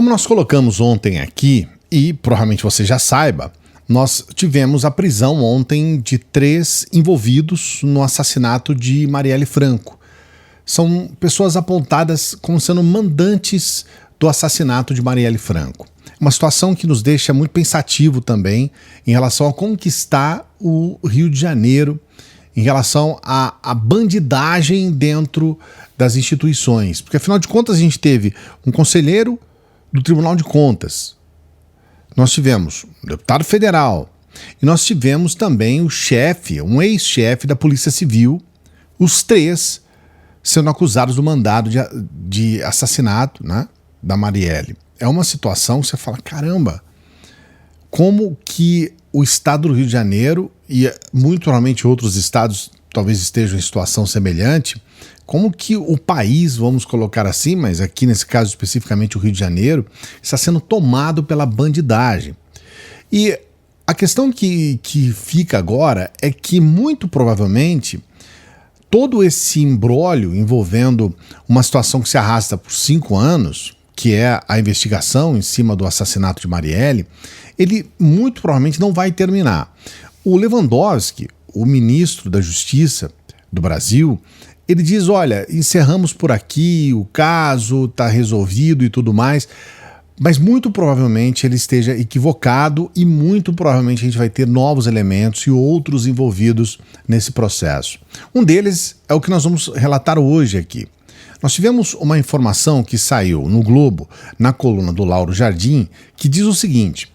Como nós colocamos ontem aqui, e provavelmente você já saiba, nós tivemos a prisão ontem de 3 envolvidos no assassinato de Marielle Franco. São pessoas apontadas como sendo mandantes do assassinato de Marielle Franco. Uma situação que nos deixa muito pensativo também em relação a como que está o Rio de Janeiro, em relação à bandidagem dentro das instituições. Porque, afinal de contas, a gente teve um conselheiro do Tribunal de Contas, nós tivemos um deputado federal e nós tivemos também o chefe, um ex-chefe da Polícia Civil, os 3 sendo acusados do mandado de assassinato, né, da Marielle. É uma situação que você fala, caramba, como que o estado do Rio de Janeiro e muito provavelmente outros estados talvez estejam em situação semelhante, como que o país, vamos colocar assim, mas aqui nesse caso especificamente o Rio de Janeiro, está sendo tomado pela bandidagem. E a questão que fica agora é que muito provavelmente todo esse imbróglio envolvendo uma situação que se arrasta por 5 anos, que é a investigação em cima do assassinato de Marielle, ele muito provavelmente não vai terminar. O Lewandowski, o ministro da Justiça do Brasil, ele diz, olha, encerramos por aqui, o caso está resolvido e tudo mais, mas muito provavelmente ele esteja equivocado e muito provavelmente a gente vai ter novos elementos e outros envolvidos nesse processo. Um deles é o que nós vamos relatar hoje aqui. Nós tivemos uma informação que saiu no Globo, na coluna do Lauro Jardim, que diz o seguinte: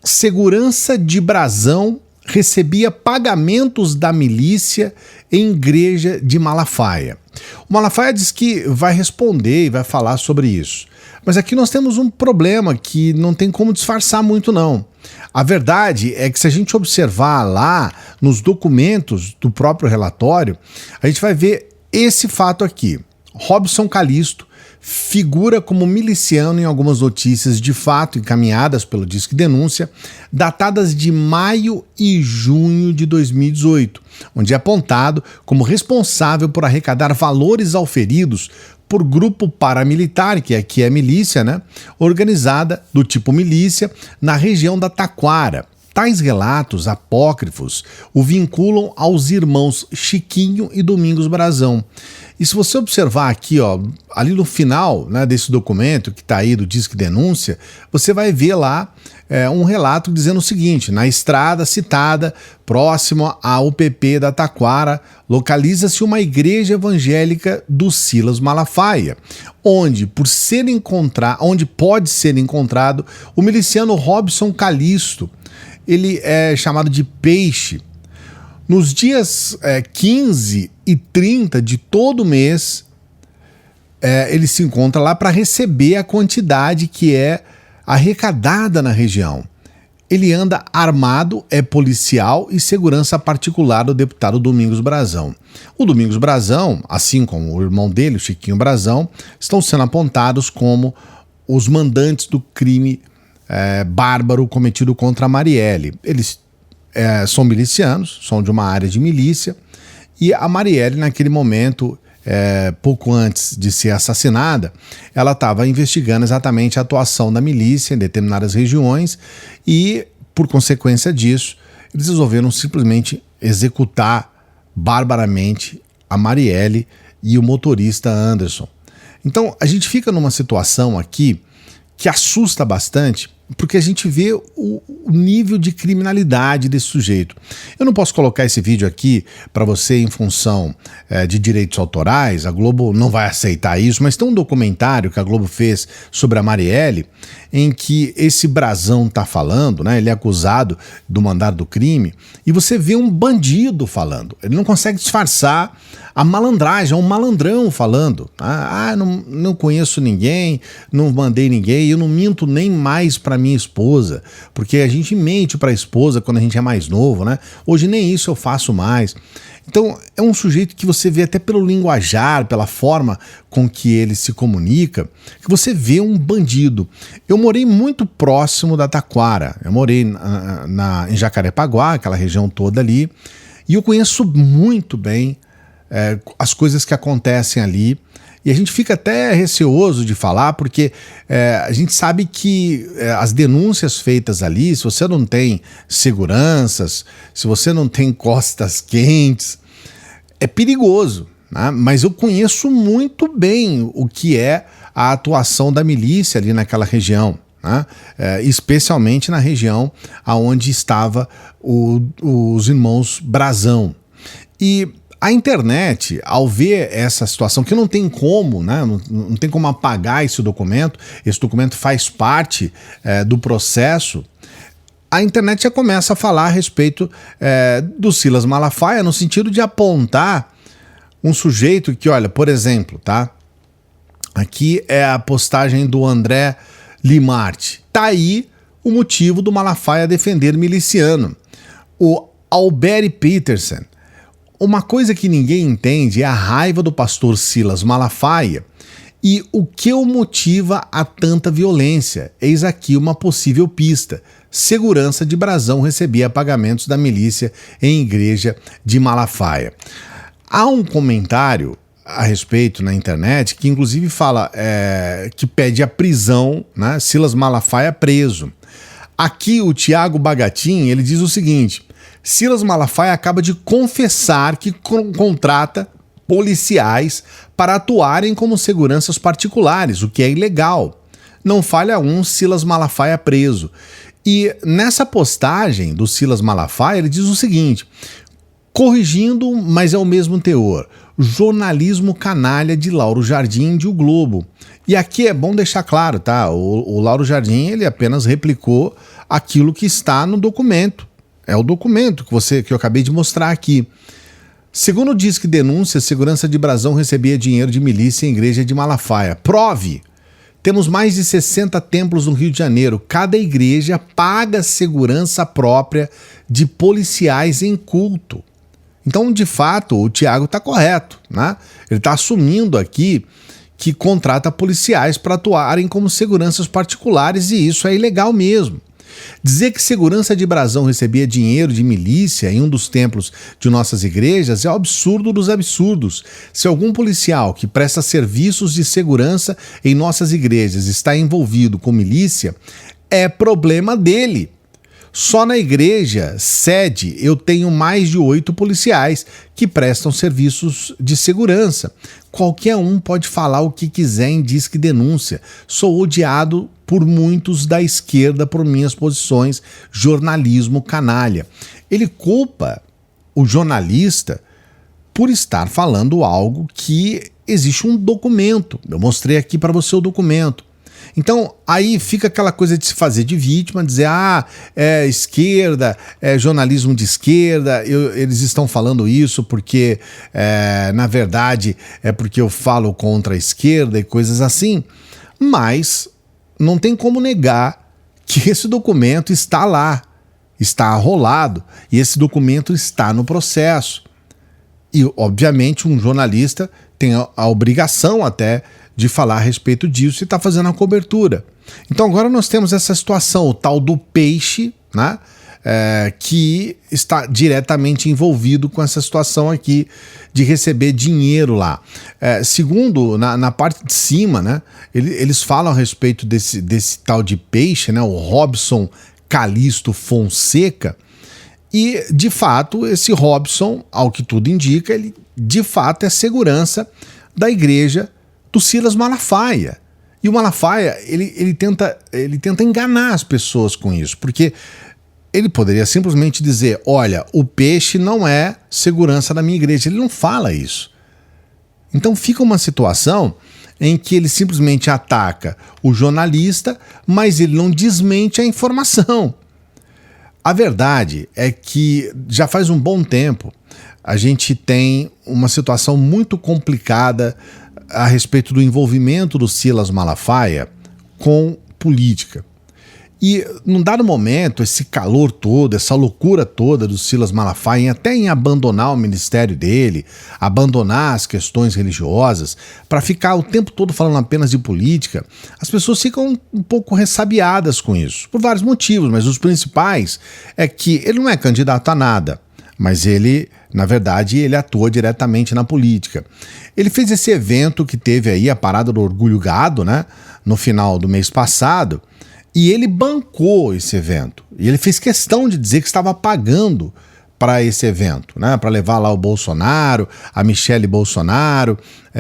segurança de Brasão recebia pagamentos da milícia em igreja de Malafaia. O Malafaia diz que vai responder e vai falar sobre isso. Mas aqui nós temos um problema que não tem como disfarçar muito não. A verdade é que se a gente observar lá nos documentos do próprio relatório, a gente vai ver esse fato aqui. Robson Calisto figura como miliciano em algumas notícias de fato encaminhadas pelo Disque Denúncia, datadas de maio e junho de 2018, onde é apontado como responsável por arrecadar valores auferidos por grupo paramilitar, que aqui é milícia, né, organizada do tipo milícia, na região da Taquara. Tais relatos apócrifos o vinculam aos irmãos Chiquinho e Domingos Brazão. E se você observar aqui, ó, ali no final, né, desse documento que está aí do Disque Denúncia, você vai ver lá um relato dizendo o seguinte: na estrada citada, próximo à UPP da Taquara, localiza-se uma igreja evangélica do Silas Malafaia, onde pode ser encontrado o miliciano Robson Calisto. Ele é chamado de Peixe. Nos dias 15 e 30 de todo mês, ele se encontra lá para receber a quantidade que é arrecadada na região. Ele anda armado, é policial e segurança particular do deputado Domingos Brazão. O Domingos Brazão, assim como o irmão dele, o Chiquinho Brazão, estão sendo apontados como os mandantes do crime bárbaro cometido contra a Marielle. Eles são milicianos, são de uma área de milícia, e a Marielle, naquele momento, pouco antes de ser assassinada, ela estava investigando exatamente a atuação da milícia em determinadas regiões e, por consequência disso, eles resolveram simplesmente executar barbaramente a Marielle e o motorista Anderson. Então, a gente fica numa situação aqui que assusta bastante, porque a gente vê o nível de criminalidade desse sujeito. Eu não posso colocar esse vídeo aqui para você em função de direitos autorais, a Globo não vai aceitar isso, mas tem um documentário que a Globo fez sobre a Marielle, em que esse Brazão está falando, né, ele é acusado do mandado do crime, e você vê um bandido falando, ele não consegue disfarçar a malandragem, é um malandrão falando. Não conheço ninguém, não mandei ninguém, eu não minto nem mais para minha esposa, porque a gente mente para a esposa quando a gente é mais novo, né? Hoje nem isso eu faço mais. Então é um sujeito que você vê até pelo linguajar, pela forma com que ele se comunica, que você vê um bandido. Eu morei muito próximo da Taquara, eu morei em Jacarepaguá, aquela região toda ali, e eu conheço muito bem as coisas que acontecem ali. E a gente fica até receoso de falar, porque a gente sabe que as denúncias feitas ali, se você não tem seguranças, se você não tem costas quentes, é perigoso, né? Mas eu conheço muito bem o que é a atuação da milícia ali naquela região, né? Especialmente na região onde estava os irmãos Brazão. E a internet, ao ver essa situação, que não tem como, né? Não tem como apagar esse documento faz parte do processo, a internet já começa a falar a respeito do Silas Malafaia, no sentido de apontar um sujeito que, olha, por exemplo, tá? Aqui é a postagem do André Limarte. Tá aí o motivo do Malafaia defender miliciano. O Albert Peterson. Uma coisa que ninguém entende é a raiva do pastor Silas Malafaia e o que o motiva a tanta violência. Eis aqui uma possível pista. Segurança de Brazão recebia pagamentos da milícia em igreja de Malafaia. Há um comentário a respeito na internet que inclusive fala que pede a prisão, né? Silas Malafaia preso. Aqui o Tiago Bagatin, ele diz o seguinte: Silas Malafaia acaba de confessar que contrata policiais para atuarem como seguranças particulares, o que é ilegal. Não falha Silas Malafaia preso. E nessa postagem do Silas Malafaia, ele diz o seguinte, corrigindo, mas é o mesmo teor, jornalismo canalha de Lauro Jardim de O Globo. E aqui é bom deixar claro, tá? O Lauro Jardim, ele apenas replicou aquilo que está no documento. É o documento que eu acabei de mostrar aqui. Segundo diz que denúncia, segurança de Brazão recebia dinheiro de milícia em igreja de Malafaia. Prove! Temos mais de 60 templos no Rio de Janeiro. Cada igreja paga segurança própria de policiais em culto. Então, de fato, o Tiago está correto, né? Ele está assumindo aqui que contrata policiais para atuarem como seguranças particulares e isso é ilegal mesmo. Dizer que segurança de Brazão recebia dinheiro de milícia em um dos templos de nossas igrejas é o absurdo dos absurdos. Se algum policial que presta serviços de segurança em nossas igrejas está envolvido com milícia, é problema dele. Só na igreja sede eu tenho mais de 8 policiais que prestam serviços de segurança. Qualquer um pode falar o que quiser em Disque Denúncia. Sou odiado por muitos da esquerda por minhas posições, jornalismo canalha. Ele culpa o jornalista por estar falando algo que existe um documento. Eu mostrei aqui para você o documento. Então, aí fica aquela coisa de se fazer de vítima, dizer, é esquerda, é jornalismo de esquerda, eles estão falando isso porque, na verdade, é porque eu falo contra a esquerda e coisas assim. Mas não tem como negar que esse documento está lá, está arrolado, e esse documento está no processo. E, obviamente, um jornalista tem a obrigação até de falar a respeito disso e está fazendo a cobertura. Então agora nós temos essa situação, o tal do peixe, né, que está diretamente envolvido com essa situação aqui de receber dinheiro lá. Segundo, na parte de cima, né, eles falam a respeito desse tal de peixe, né, o Robson Calixto Fonseca, e de fato esse Robson, ao que tudo indica, ele de fato é segurança da igreja do Silas Malafaia. E o Malafaia, ele tenta enganar as pessoas com isso, porque ele poderia simplesmente dizer, olha, o peixe não é segurança da minha igreja. Ele não fala isso. Então fica uma situação em que ele simplesmente ataca o jornalista, mas ele não desmente a informação. A verdade é que já faz um bom tempo a gente tem uma situação muito complicada a respeito do envolvimento do Silas Malafaia com política. E num dado momento, esse calor todo, essa loucura toda do Silas Malafaia, até em abandonar o ministério dele, abandonar as questões religiosas, para ficar o tempo todo falando apenas de política, as pessoas ficam um pouco ressabiadas com isso, por vários motivos, mas os principais é que ele não é candidato a nada, mas ele Na verdade, ele atua diretamente na política. Ele fez esse evento que teve aí a Parada do Orgulho Gado, né, no final do mês passado, e ele bancou esse evento. E ele fez questão de dizer que estava pagando para esse evento, né, para levar lá o Bolsonaro, a Michele Bolsonaro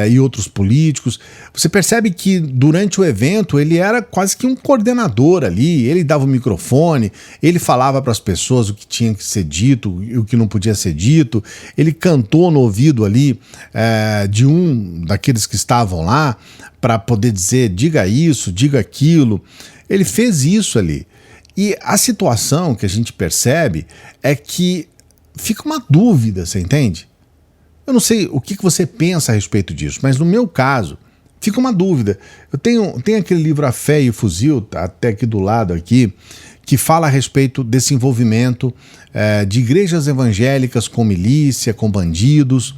e outros políticos. Você percebe que durante o evento ele era quase que um coordenador ali, ele dava o microfone, ele falava para as pessoas o que tinha que ser dito e o que não podia ser dito, ele cantou no ouvido ali de um daqueles que estavam lá para poder dizer diga isso, diga aquilo. Ele fez isso ali. E a situação que a gente percebe é que fica uma dúvida, você entende? Eu não sei o que você pensa a respeito disso, mas no meu caso, fica uma dúvida. Eu tenho aquele livro A Fé e o Fuzil, tá até aqui do lado aqui, que fala a respeito desse envolvimento de igrejas evangélicas com milícia, com bandidos.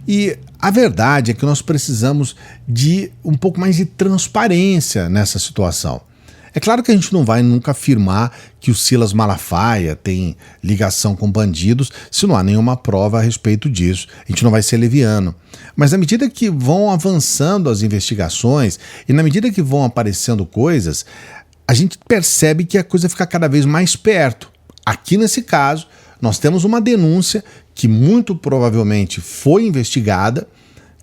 E a verdade é que nós precisamos de um pouco mais de transparência nessa situação. É claro que a gente não vai nunca afirmar que o Silas Malafaia tem ligação com bandidos se não há nenhuma prova a respeito disso. A gente não vai ser leviano. Mas à medida que vão avançando as investigações e na medida que vão aparecendo coisas, a gente percebe que a coisa fica cada vez mais perto. Aqui nesse caso, nós temos uma denúncia que muito provavelmente foi investigada,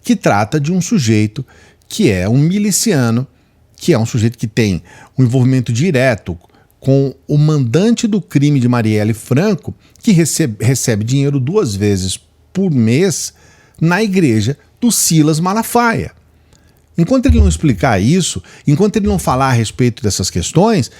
que trata de um sujeito que é um miliciano, que é um sujeito que tem um envolvimento direto com o mandante do crime de Marielle Franco, que recebe dinheiro 2 vezes por mês na igreja do Silas Malafaia. Enquanto ele não explicar isso, enquanto ele não falar a respeito dessas questões,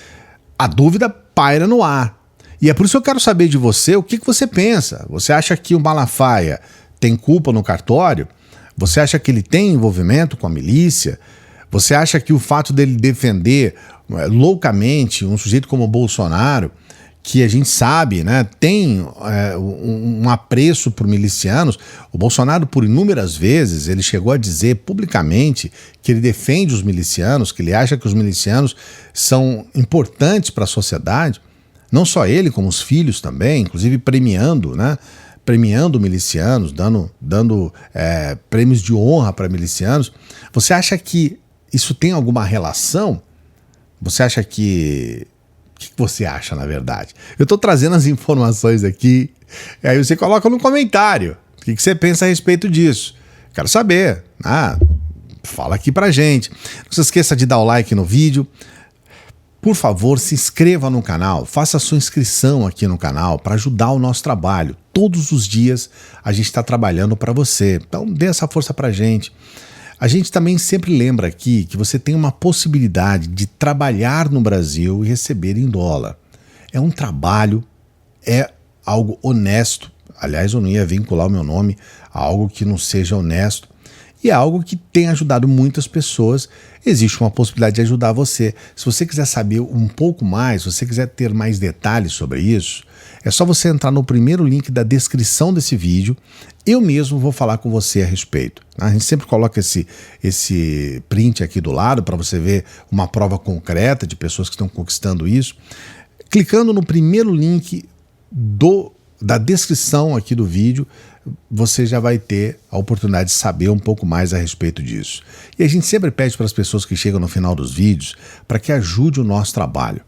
a dúvida paira no ar. E é por isso que eu quero saber de você o que você pensa. Você acha que o Malafaia tem culpa no cartório? Você acha que ele tem envolvimento com a milícia? Você acha que o fato dele defender loucamente um sujeito como o Bolsonaro, que a gente sabe, né, tem um apreço por milicianos, o Bolsonaro por inúmeras vezes ele chegou a dizer publicamente que ele defende os milicianos, que ele acha que os milicianos são importantes para a sociedade, não só ele, como os filhos também, inclusive premiando, né? Premiando milicianos, dando prêmios de honra para milicianos. Você acha que isso tem alguma relação? Você acha que... O que você acha, na verdade? Eu estou trazendo as informações aqui, e aí você coloca no comentário. O que você pensa a respeito disso? Quero saber. Fala aqui pra gente. Não se esqueça de dar o like no vídeo. Por favor, se inscreva no canal, faça a sua inscrição aqui no canal para ajudar o nosso trabalho. Todos os dias a gente está trabalhando para você, então dê essa força pra gente. A gente também sempre lembra aqui que você tem uma possibilidade de trabalhar no Brasil e receber em dólar. É um trabalho, é algo honesto. Aliás, eu não ia vincular o meu nome a algo que não seja honesto. E é algo que tem ajudado muitas pessoas. Existe uma possibilidade de ajudar você. Se você quiser saber um pouco mais, se você quiser ter mais detalhes sobre isso, é só você entrar no primeiro link da descrição desse vídeo. Eu mesmo vou falar com você a respeito. A gente sempre coloca esse print aqui do lado para você ver uma prova concreta de pessoas que estão conquistando isso. Clicando no primeiro link da descrição aqui do vídeo, você já vai ter a oportunidade de saber um pouco mais a respeito disso. E a gente sempre pede para as pessoas que chegam no final dos vídeos para que ajude o nosso trabalho.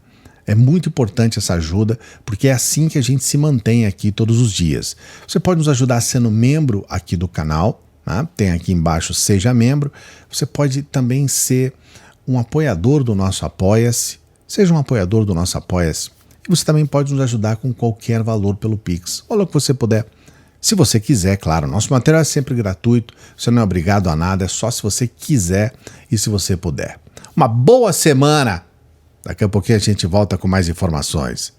É muito importante essa ajuda, porque é assim que a gente se mantém aqui todos os dias. Você pode nos ajudar sendo membro aqui do canal, né? Tem aqui embaixo Seja Membro. Você pode também ser um apoiador do nosso Apoia-se. Seja um apoiador do nosso Apoia-se. E você também pode nos ajudar com qualquer valor pelo Pix, ou o que você puder. Se você quiser, claro, nosso material é sempre gratuito, você não é obrigado a nada, é só se você quiser e se você puder. Uma boa semana! Daqui a pouquinho a gente volta com mais informações.